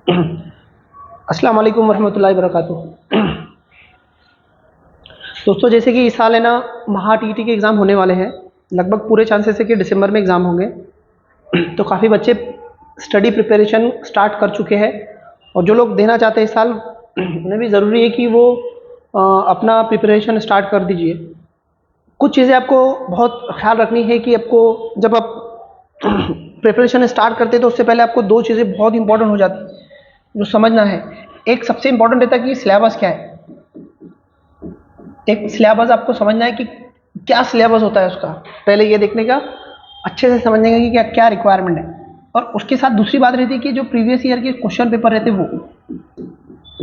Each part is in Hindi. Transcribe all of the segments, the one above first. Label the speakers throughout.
Speaker 1: अस्सलाम वालेकुम वरहमतुल्लाहि वबरकातुहू। दोस्तों, जैसे कि इस साल है ना महा टीईटी के एग्ज़ाम होने वाले हैं। लगभग पूरे चांसेस है कि दिसंबर में एग्ज़ाम होंगे। तो काफ़ी बच्चे स्टडी प्रिपरेशन स्टार्ट कर चुके हैं, और जो लोग देना चाहते हैं इस साल उन्हें भी ज़रूरी है कि वो अपना प्रिपरेशन स्टार्ट कर दीजिए। कुछ चीज़ें आपको बहुत ख्याल रखनी है कि आपको जब आप प्रिपरेशन स्टार्ट करते हैं तो उससे पहले आपको दो चीज़ें बहुत इंपॉर्टेंट हो जाती हैं जो समझना है। एक सबसे इंपॉर्टेंट रहता है कि सिलेबस क्या है। एक सिलेबस आपको समझना है कि क्या सिलेबस होता है उसका, पहले ये देखने का, अच्छे से समझने का कि क्या क्या रिक्वायरमेंट है। और उसके साथ दूसरी बात रहती है कि जो प्रीवियस ईयर के क्वेश्चन पेपर रहते हैं वो,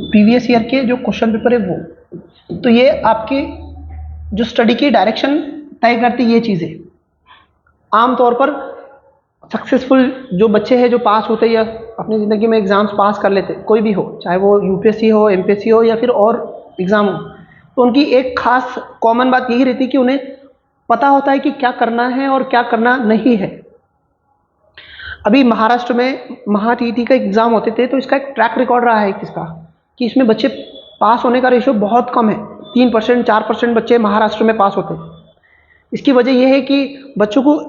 Speaker 1: प्रीवियस ईयर के जो क्वेश्चन पेपर है वो, तो ये आपकी जो स्टडी की डायरेक्शन तय करती है। ये चीज़ें आमतौर पर सक्सेसफुल जो बच्चे हैं जो पास होते हैं या अपनी ज़िंदगी में एग्ज़ाम्स पास कर लेते, कोई भी हो, चाहे वो यूपीएससी हो, एमपीएससी हो या फिर और एग्ज़ाम हो, तो उनकी एक खास कॉमन बात यही रहती है कि उन्हें पता होता है कि क्या करना है और क्या करना नहीं है। अभी महाराष्ट्र में महा टीईटी का एग्ज़ाम होते थे, तो इसका एक ट्रैक रिकॉर्ड रहा है किसका, कि इसमें बच्चे पास होने का रेशियो बहुत कम है। 3% 4% बच्चे महाराष्ट्र में पास होते हैं। इसकी वजह यह है कि बच्चों को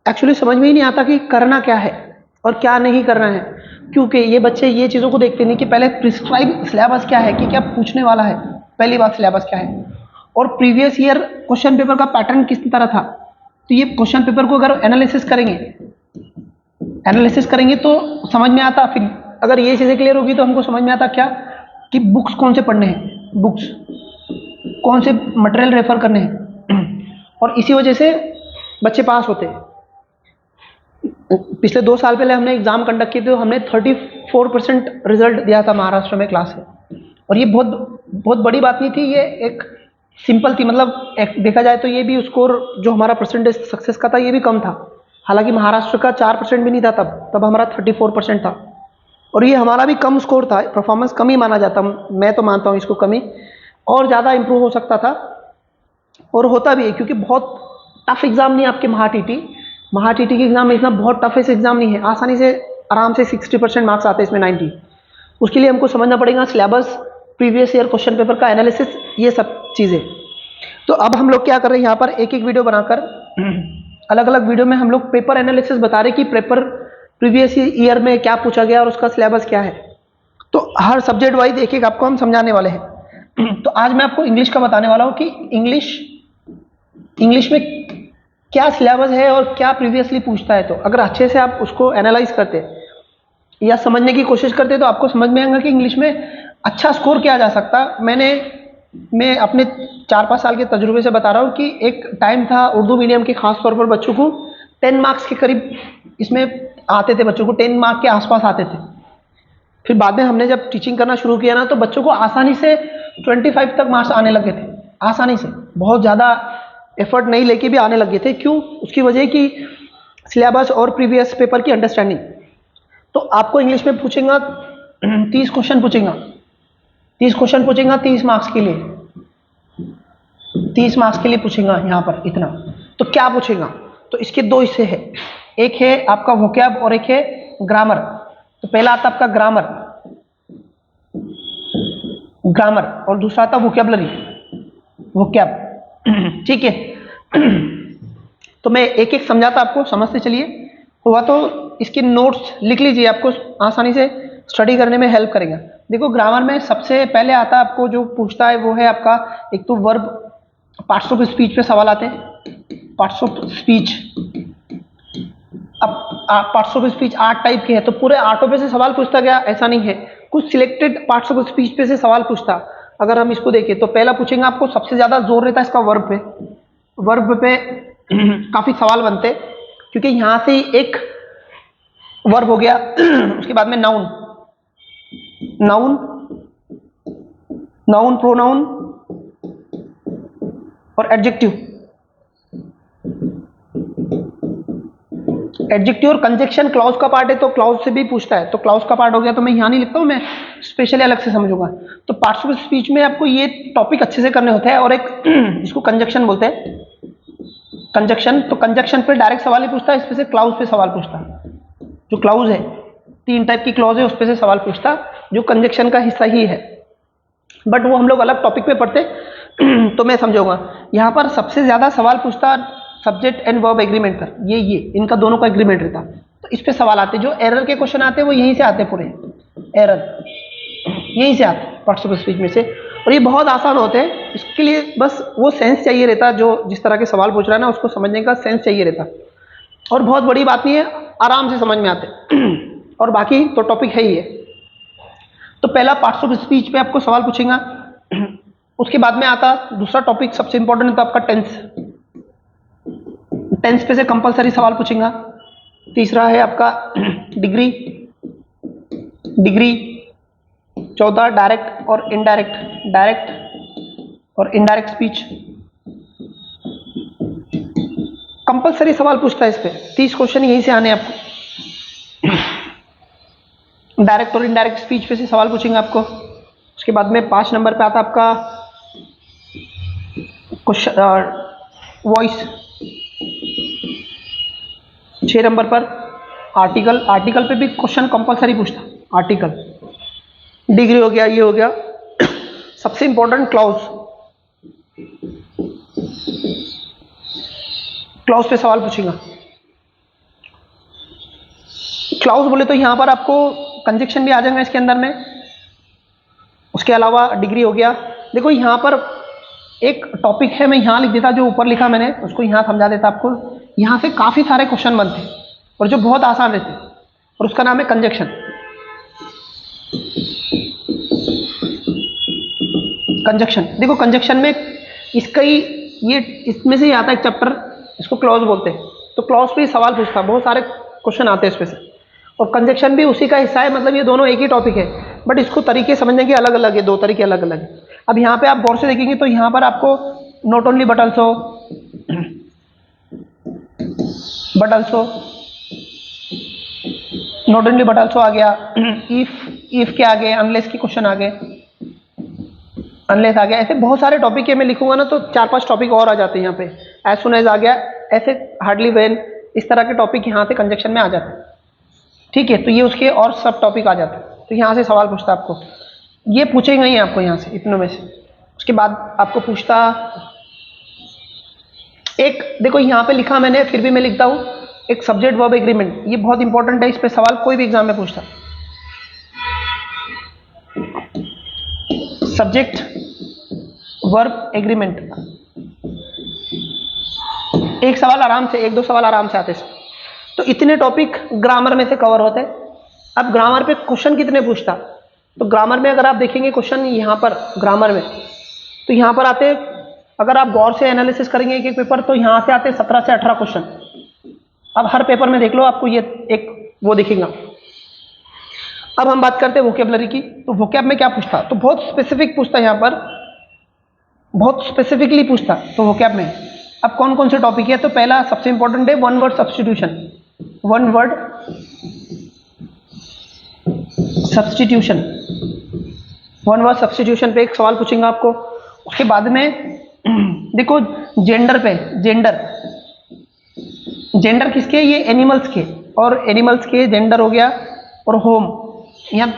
Speaker 1: एक्चुअली समझ में ही नहीं आता कि करना क्या है और क्या नहीं करना है, क्योंकि ये बच्चे ये चीज़ों को देखते नहीं कि पहले प्रिस्क्राइब सिलेबस क्या है, कि क्या पूछने वाला है। पहली बात सिलेबस क्या है, और प्रीवियस ईयर क्वेश्चन पेपर का पैटर्न किस तरह था। तो ये क्वेश्चन पेपर को अगर एनालिसिस करेंगे तो समझ में आता। फिर अगर ये चीज़ें क्लियर होगी तो हमको समझ में आता क्या, कि बुक्स कौन से पढ़ने हैं, बुक्स कौन से मटेरियल रेफर करने हैं, और इसी वजह से बच्चे पास होते हैं। पिछले 2 साल पहले हमने एग्ज़ाम कंडक्ट किए थे, तो हमने 34% रिजल्ट दिया था महाराष्ट्र में क्लास से। और ये बहुत बहुत बड़ी बात नहीं थी, ये एक सिंपल थी। मतलब एक देखा जाए तो ये भी स्कोर जो हमारा परसेंटेज सक्सेस का था ये भी कम था। हालांकि महाराष्ट्र का 4% भी नहीं था तब हमारा 34% था। और ये हमारा भी कम स्कोर था, परफॉर्मेंस कम ही माना जाता, मैं तो मानता हूँ इसको कमी, और ज़्यादा इंप्रूव हो सकता था, और होता भी है, क्योंकि बहुत टफ एग्ज़ाम नहीं है आपके महा टीटी के एग्ज़ाम में इतना बहुत टफ एग्ज़ाम नहीं है। आसानी से आराम से 60% मार्क्स आते हैं इसमें, 90। उसके लिए हमको समझना पड़ेगा syllabus, previous year question paper का एनालिसिस, ये सब चीज़ें। तो अब हम लोग क्या कर रहे हैं, यहाँ पर एक एक वीडियो बनाकर अलग अलग वीडियो में हम लोग पेपर एनालिसिस बता रहे कि पेपर प्रीवियस ईयर में क्या पूछा गया और उसका सिलेबस क्या है। तो हर सब्जेक्ट वाइज एक एक आपको हम समझाने वाले हैं। तो आज मैं आपको इंग्लिश का बताने वाला हूँ कि इंग्लिश में क्या सिलेबस है और क्या प्रीवियसली पूछता है। तो अगर अच्छे से आप उसको एनालाइज करते या समझने की कोशिश करते तो आपको समझ में आएगा कि इंग्लिश में अच्छा स्कोर किया जा सकता। मैं अपने 4-5 साल के तजुर्बे से बता रहा हूँ कि एक टाइम था उर्दू मीडियम के, खास तौर पर बच्चों को 10 मार्क्स के करीब इसमें आते थे, बच्चों को 10 मार्क के आसपास आते थे। फिर बाद में हमने जब टीचिंग करना शुरू किया ना, तो बच्चों को आसानी से 25 तक मार्क्स आने लगे थे, आसानी से, बहुत ज़्यादा एफर्ट नहीं लेके भी आने लगे थे। क्यों? उसकी वजह कि सिलेबस और प्रीवियस पेपर की अंडरस्टैंडिंग। तो आपको इंग्लिश में पूछेगा 30 क्वेश्चन पूछेगा, 30 मार्क्स के लिए, 30 मार्क्स के लिए पूछेगा यहाँ पर इतना। तो क्या पूछेगा, तो इसके दो हिस्से हैं, एक है आपका वोकैब और एक है ग्रामर। तो पहला आता आपका ग्रामर और दूसरा आता वोकैबुलरी, वोकैब। ठीक है। तो मैं एक एक समझाता आपको, समझते चलिए। हुआ तो इसके नोट्स लिख लीजिए, आपको आसानी से स्टडी करने में हेल्प करेगा। देखो, ग्रामर में सबसे पहले आता है आपको जो पूछता है वो है आपका, एक तो वर्ब, पार्ट्स ऑफ स्पीच पे सवाल आते हैं। पार्ट्स ऑफ स्पीच, अब पार्ट्स ऑफ स्पीच 8 टाइप के हैं, तो पूरे 8 पे से सवाल पूछता गया ऐसा नहीं है, कुछ सिलेक्टेड पार्ट्स ऑफ स्पीच पे से सवाल पूछता। अगर हम इसको देखें तो पहला पूछेंगे, आपको सबसे ज्यादा जोर रहता है इसका वर्ब पे। वर्ब पे काफी सवाल बनते, क्योंकि यहां से एक वर्ब हो गया, उसके बाद में नाउन, प्रोनाउन और एडजेक्टिव और कंजक्शन क्लाउज का पार्ट है, तो क्लाउज से भी पूछता है। तो क्लाउज का पार्ट हो गया, तो मैं यहां नहीं लिखता हूं, मैं स्पेशली अलग से समझूंगा। तो पार्ट्स ऑफ स्पीच में आपको ये टॉपिक अच्छे से करने होते हैं। और एक इसको कंजक्शन बोलते हैं, कंजक्शन। तो कंजक्शन पे डायरेक्ट सवाल ही पूछता है, इस पे से क्लाउज पे सवाल पूछता है। जो क्लाउज है 3 टाइप की क्लॉज है, उस पे से सवाल पूछता जो कंजक्शन का हिस्सा ही है, बट वो हम लोग अलग टॉपिक पे पढ़ते तो मैं समझाऊंगा। यहाँ पर सबसे ज्यादा सवाल पूछता सब्जेक्ट एंड वर्ब एग्रीमेंट पर, ये इनका दोनों का एग्रीमेंट रहता, तो इस पे सवाल आते। जो एरर के क्वेश्चन आते हैं वो यहीं से आते, पूरे एरर यहीं से आते पार्ट्स ऑफ स्पीच में से, और ये बहुत आसान होते हैं। इसके लिए बस वो सेंस चाहिए रहता, जो जिस तरह के सवाल पूछ रहा है ना उसको समझने का सेंस चाहिए रहता, और बहुत बड़ी बात नहीं है, आराम से समझ में आते और बाकी तो टॉपिक है ही है। तो पहला पार्ट्स ऑफ स्पीच पे आपको सवाल पूछेगा। उसके बाद में आता दूसरा टॉपिक सबसे इंपॉर्टेंट होता आपका टेंस। टेंस पे से कंपलसरी सवाल पूछेगा। तीसरा है आपका डिग्री, चौथा डायरेक्ट और इनडायरेक्ट, डायरेक्ट और इनडायरेक्ट स्पीच। कंपलसरी सवाल पूछता है इस पे, 30 क्वेश्चन यहीं से आने आपको। डायरेक्ट और इनडायरेक्ट स्पीच पे से सवाल पूछेंगे आपको। उसके बाद में 5 नंबर पे आता आपका क्वेश्चन वॉइस। 6 नंबर पर आर्टिकल, आर्टिकल पे भी क्वेश्चन कंपलसरी पूछता, आर्टिकल। डिग्री हो गया, ये हो गया। सबसे इंपॉर्टेंट क्लॉज, क्लॉज पे सवाल पूछेगा। क्लॉज बोले तो यहां पर आपको कंजक्शन भी आ जाएगा इसके अंदर में। उसके अलावा डिग्री हो गया। देखो यहां पर एक टॉपिक है, मैं यहां लिख देता, जो ऊपर लिखा मैंने उसको यहां समझा देता आपको। यहां से काफी सारे क्वेश्चन बनते और जो बहुत आसान रहते, और उसका नाम है कंजक्शन। कंजक्शन देखो, कंजक्शन में इसका ही ये इसमें से ही आता है एक चैप्टर, इसको क्लॉज बोलते हैं। तो क्लॉज पे ही सवाल पूछता, बहुत सारे क्वेश्चन आते हैं इसमें से, और कंजक्शन भी उसी का हिस्सा है। मतलब ये दोनों एक ही टॉपिक है, बट इसको तरीके समझने के अलग अलग है, 2 तरीके अलग अलग है। अब यहाँ पे आप गौर से देखेंगे तो यहाँ पर आपको not only but also, not only but also आ गया, इफ के आगे अनलेस के क्वेश्चन आ गए, अनलेस आ गया। ऐसे बहुत सारे टॉपिक है, मैं लिखूंगा ना तो 4-5 टॉपिक और आ जाते हैं यहाँ पे। एज सुन एज आ गया, ऐसे हार्डली वेन, इस तरह के टॉपिक यहाँ से कंजक्शन में आ जाते हैं। ठीक है, तो ये उसके और सब टॉपिक आ जाते हैं। तो यहाँ से सवाल पूछता आपको, ये पूछेगा ही आपको यहाँ से, इतनों में से। उसके बाद आपको पूछता एक, देखो यहाँ पे लिखा मैंने, फिर भी मैं लिखता हूँ, एक सब्जेक्ट वर्ब एग्रीमेंट। ये बहुत इंपॉर्टेंट है, इस पे सवाल कोई भी एग्जाम में पूछता। सब्जेक्ट वर्ब एग्रीमेंट, एक सवाल आराम से, 1-2 सवाल आराम से आते हैं। तो इतने टॉपिक ग्रामर में से कवर होते हैं। अब ग्रामर पे क्वेश्चन कितने पूछता, तो ग्रामर में अगर आप देखेंगे क्वेश्चन यहाँ पर ग्रामर में, तो यहाँ पर आते, अगर आप गौर से एनालिसिस करेंगे एक एक पेपर, तो यहाँ से आते 17 से 18 क्वेश्चन। अब हर पेपर में देख लो, आपको ये एक वो दिखेगा। अब हम बात करते हैं वोकेबलरी की। तो वोकैब में क्या पूछता, तो बहुत स्पेसिफिक पूछता, यहाँ पर बहुत स्पेसिफिकली पूछता। तो वोकैब में अब कौन कौन से टॉपिक है, तो पहला सबसे इंपॉर्टेंट है one word substitution. One word substitution, one word substitution पे एक सवाल पूछेंगे आपको। उसके बाद में देखो जेंडर पे, जेंडर किसके, ये एनिमल्स के, और एनिमल्स के जेंडर हो गया, और होम। यहाँ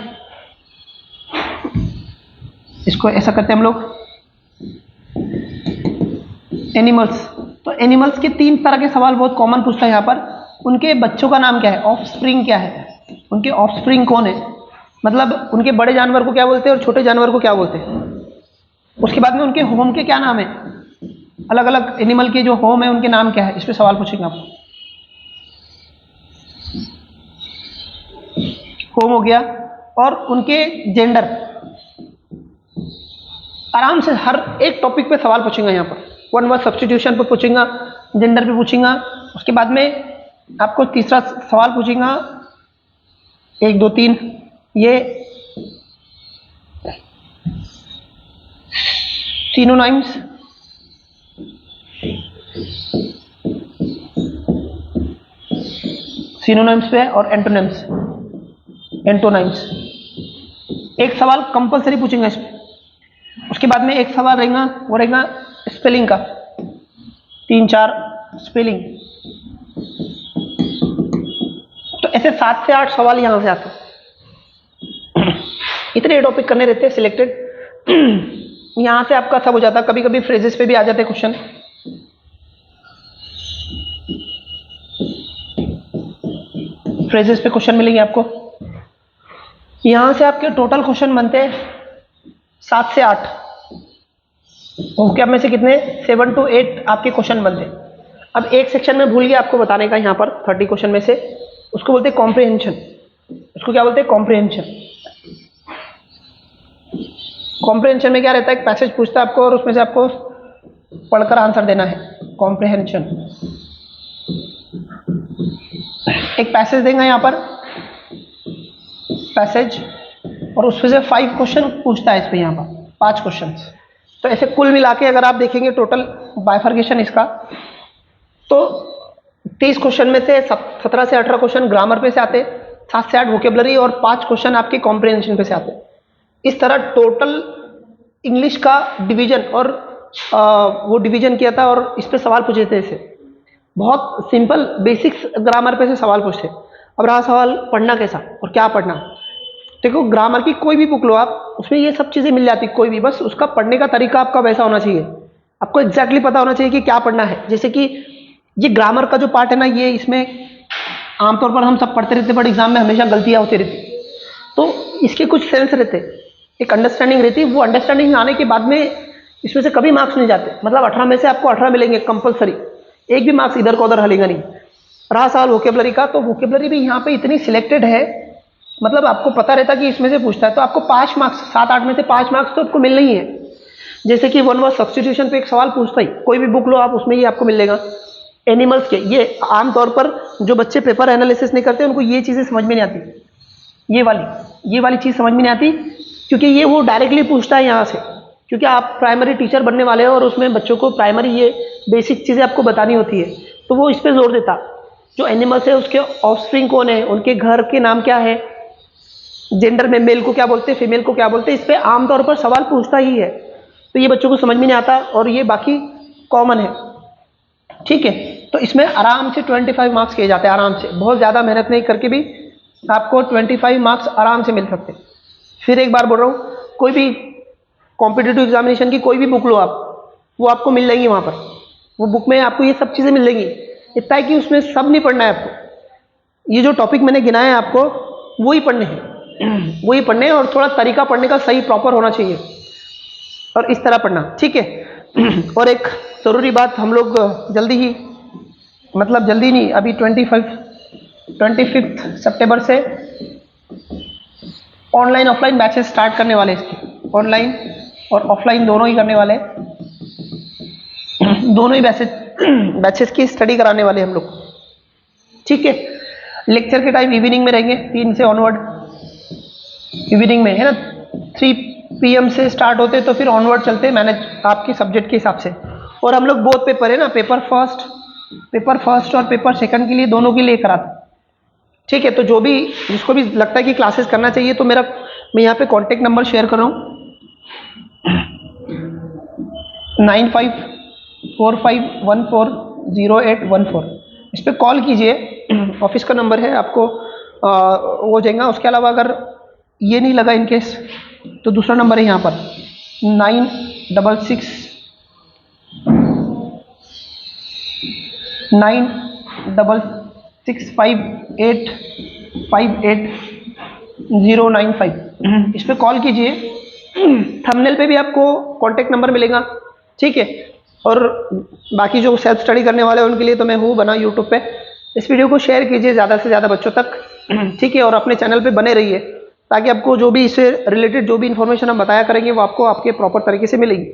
Speaker 1: इसको ऐसा करते हैं हम लोग, एनिमल्स। तो एनिमल्स के 3 तरह के सवाल बहुत कॉमन पूछता है यहाँ पर। उनके बच्चों का नाम क्या है, ऑफस्प्रिंग क्या है, उनके ऑफस्प्रिंग कौन है, मतलब उनके बड़े जानवर को क्या बोलते हैं और छोटे जानवर को क्या बोलते हैं। उसके बाद में उनके होम के क्या नाम है, अलग अलग एनिमल के जो होम है उनके नाम क्या है, इस पे सवाल पूछेंगे आपको। होम हो गया, और उनके जेंडर, आराम से हर एक टॉपिक पे सवाल पूछेंगे यहाँ पर। वन वर्ड सब्स्टिट्यूशन पे पूछेंगे, जेंडर पे पूछेंगे। उसके बाद में आपको तीसरा सवाल पूछेंगे, 1 2 3, ये सिनोनिम्स, सिनोनिम्स पे, और एंटोनिम्स, एंटोनिम्स। एक सवाल कंपलसरी पूछेंगे इसमें। उसके बाद में एक सवाल रहेगा, वो रहेगा स्पेलिंग का, 3-4 स्पेलिंग। तो ऐसे 7 से 8 सवाल यहां से आते हैं। इतने टॉपिक करने रहते हैं सिलेक्टेड। यहाँ से आपका सब हो जाता, कभी कभी फ्रेजेस पे भी आ जाते क्वेश्चन। फ्रेजेस पे क्वेश्चन मिलेंगे आपको। यहाँ से आपके टोटल क्वेश्चन बनते हैं 7 से 8। ओके, अब में से कितने 7 to 8 आपके क्वेश्चन बनते हैं। अब एक सेक्शन में भूल गया आपको बताने का, यहाँ पर 30 क्वेश्चन में से उसको बोलते हैं कॉम्प्रिहेंशन। उसको क्या बोलते हैं? कॉम्प्रिहेंशन। कॉम्प्रिहेंशन में क्या रहता है, एक पैसेज पूछता है आपको और उसमें से आपको पढ़कर आंसर देना है। कॉम्प्रिहेंशन, एक पैसेज देंगे यहाँ पर, पैसेज, और उसमें से 5 क्वेश्चन पूछता है। इस पे यहाँ पर 5 क्वेश्चन। तो ऐसे कुल मिला के अगर आप देखेंगे टोटल बाइफर्केशन इसका, तो 30 क्वेश्चन में से 17 से 18 क्वेश्चन ग्रामर पे से आते, 7 से 8 वोकेबलरी और 5 क्वेश्चन आपके कॉम्प्रिहेंशन पे से आते। इस तरह टोटल इंग्लिश का डिवीजन और वो डिवीजन किया था और इस पे सवाल पूछे थे। ऐसे बहुत सिंपल बेसिक्स ग्रामर पे से सवाल पूछते। अब रहा सवाल पढ़ना कैसा और क्या पढ़ना। देखो, ग्रामर की कोई भी बुक लो आप, उसमें ये सब चीज़ें मिल जाती, कोई भी, बस उसका पढ़ने का तरीका आपका वैसा होना चाहिए। आपको एग्जैक्टली पता होना चाहिए कि क्या पढ़ना है। जैसे कि ये ग्रामर का जो पार्ट है ना, ये इसमें आमतौर पर हम सब पढ़ते रहते, बट एग्जाम में हमेशा गलतियाँ होती रहती। तो इसके कुछ सेंस रहते, एक अंडरस्टैंडिंग रहती। वो अंडरस्टैंडिंग आने के बाद में इसमें से कभी मार्क्स नहीं जाते। मतलब 18 में से आपको 18 मिलेंगे कंपलसरी, एक भी मार्क्स इधर का उधर हलेगा नहीं। रहा सवाल वोकेबलरी का, तो वोकेबलरी भी यहाँ पे इतनी सिलेक्टेड है, मतलब आपको पता रहता कि इसमें से पूछता है, तो आपको 5 मार्क्स, 7-8 में से 5 मार्क्स तो आपको मिलना ही है। जैसे कि वन वर्ड सब्स्टिट्यूशन पे एक सवाल पूछता ही, कोई भी बुक लो आप, उसमें ये आपको मिलेगा। एनिमल्स के, ये आमतौर पर जो बच्चे पेपर एनालिसिस नहीं करते उनको ये चीज़ें समझ में नहीं आती। ये वाली चीज़ समझ में नहीं आती, क्योंकि ये वो डायरेक्टली पूछता है यहाँ से। क्योंकि आप प्राइमरी टीचर बनने वाले हो और उसमें बच्चों को प्राइमरी ये बेसिक चीज़ें आपको बतानी होती है, तो वो इस पर जोर देता। जो एनिमल्स है उसके ऑफस्प्रिंग कौन है, उनके घर के नाम क्या है, जेंडर में मेल को क्या बोलते हैं, फीमेल को क्या बोलते हैं, इस पर आमतौर पर सवाल पूछता ही है। तो ये बच्चों को समझ में नहीं आता और ये बाकी कॉमन है। ठीक है, तो इसमें आराम से 25 मार्क्स किए जाते हैं, आराम से, बहुत ज़्यादा मेहनत नहीं करके भी आपको 25 मार्क्स आराम से मिल सकते हैं। फिर एक बार बोल रहा हूँ, कोई भी कॉम्पिटिटिव एग्जामिनेशन की कोई भी बुक लो आप, वो आपको मिल जाएंगी वहाँ पर। वो बुक में आपको ये सब चीज़ें मिल जाएंगी। इतना है कि उसमें सब नहीं पढ़ना है आपको, ये जो टॉपिक मैंने गिनाए हैं आपको वही पढ़ने हैं, वही पढ़ने हैं, और थोड़ा तरीका पढ़ने का सही प्रॉपर होना चाहिए और इस तरह पढ़ना। ठीक है। और एक ज़रूरी बात, हम लोग जल्दी ही, मतलब जल्दी नहीं, अभी 25 सितंबर से ऑनलाइन ऑफलाइन बैचेस स्टार्ट करने वाले। इसके ऑनलाइन और ऑफलाइन दोनों ही करने वाले, दोनों ही बैचेस की स्टडी कराने वाले हम लोग। ठीक है, लेक्चर के टाइम इवनिंग में रहेंगे, 3 से ऑनवर्ड इवनिंग में, है ना। 3 PM से स्टार्ट होते तो फिर ऑनवर्ड चलते मैनेज आपके सब्जेक्ट के हिसाब से। और हम लोग बोथ पेपर है ना, पेपर फर्स्ट और पेपर सेकंड के लिए, दोनों के लिए कराते। ठीक है, तो जो भी, जिसको भी लगता है कि क्लासेस करना चाहिए, तो मैं यहाँ पे कॉन्टेक्ट नंबर शेयर कर रहा हूँ, 9545140814। इस पर कॉल कीजिए, ऑफिस का नंबर है, आपको हो जाएगा। उसके अलावा अगर ये नहीं लगा इन केस, तो दूसरा नंबर है यहाँ पर 9665858095। इस पर कॉल कीजिए। थंबनेल पे भी आपको कॉन्टेक्ट नंबर मिलेगा। ठीक है, और बाकी जो सेल्फ स्टडी करने वाले हैं उनके लिए तो मैं हूँ बना यूट्यूब पे। इस वीडियो को शेयर कीजिए ज़्यादा से ज़्यादा बच्चों तक। ठीक है, और अपने चैनल पे बने रहिए, ताकि आपको जो भी इससे रिलेटेड जो भी इन्फॉर्मेशन हम बताया करेंगे वो आपको आपके प्रॉपर तरीके से मिलेगी।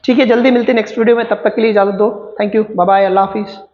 Speaker 1: ठीक है, जल्दी मिलते हैं नेक्स्ट वीडियो में, तब तक के लिए इजाज़त दो। थैंक यू, बाय बाय, अल्लाह हाफिज़।